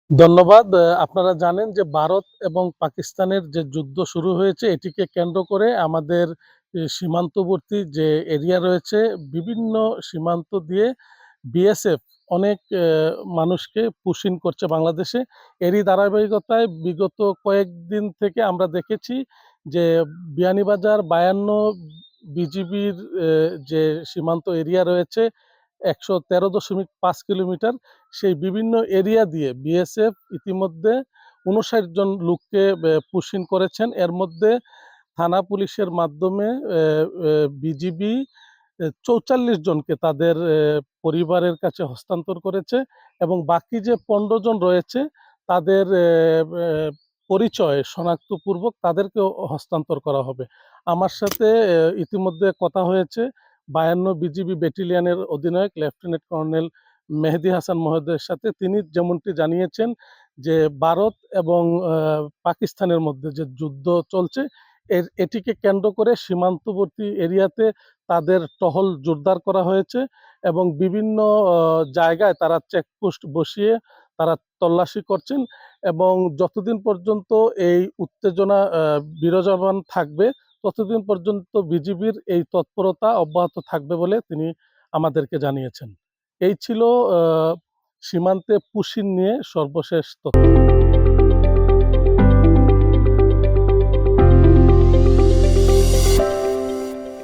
ধন্যবাদ। আপনারা জানেন যে ভারত এবং পাকিস্তানের যে যুদ্ধ শুরু হয়েছে এটিকে কেন্দ্র করে আমাদের সীমান্তবর্তী যে এরিয়া রয়েছে বিভিন্ন সীমান্ত দিয়ে বিএসএফ অনেক মানুষকে পুশিং করছে বাংলাদেশে। এরই ধারাবাহিকতায় বিগত কয়েকদিন থেকে আমরা দেখেছি যে বিয়ানীবাজার ৫২ বিজিবির যে সীমান্ত এরিয়া রয়েছে ১১৩.৫ কিলোমিটার সেই বিভিন্ন এরিয়া দিয়ে বিএসএফ ইতিমধ্যে ৫৯ জন লোককে পুশিং করেছেন। এর মধ্যে থানা পুলিশের মাধ্যমে বিজিবি ৪৪ জনকে তাদের পরিবারের কাছে হস্তান্তর করেছে এবং বাকি যে ১৫ জন রয়েছে তাদের পরিচয় শনাক্তপূর্বক তাদেরকেও হস্তান্তর করা হবে। আমার সাথে ইতিমধ্যে কথা হয়েছে ৫২ বিজিবি ব্যাটালিয়নের অধিনায়ক লেফটেন্যান্ট কর্নেল মেহেদী হাসান মহোদয়ের সাথে। তিনি যেমনটি জানিয়েছেন যে ভারত এবং পাকিস্তানের মধ্যে যে যুদ্ধ চলছে এটিকে কেন্দ্র করে সীমান্তবর্তী এরিয়াতে তাদের টহল জোরদার করা হয়েছে এবং বিভিন্ন জায়গায় তারা চেকপোস্ট বসিয়ে তারা তল্লাশি করছেন এবং যতদিন পর্যন্ত এই উত্তেজনা বিরাজমান থাকবে ততদিন পর্যন্ত বিজিবির এই তৎপরতা অব্যাহত থাকবে বলে তিনি আমাদেরকে জানিয়েছেন। এই ছিল সীমান্তে পুশিং নিয়ে সর্বশেষ তথ্য।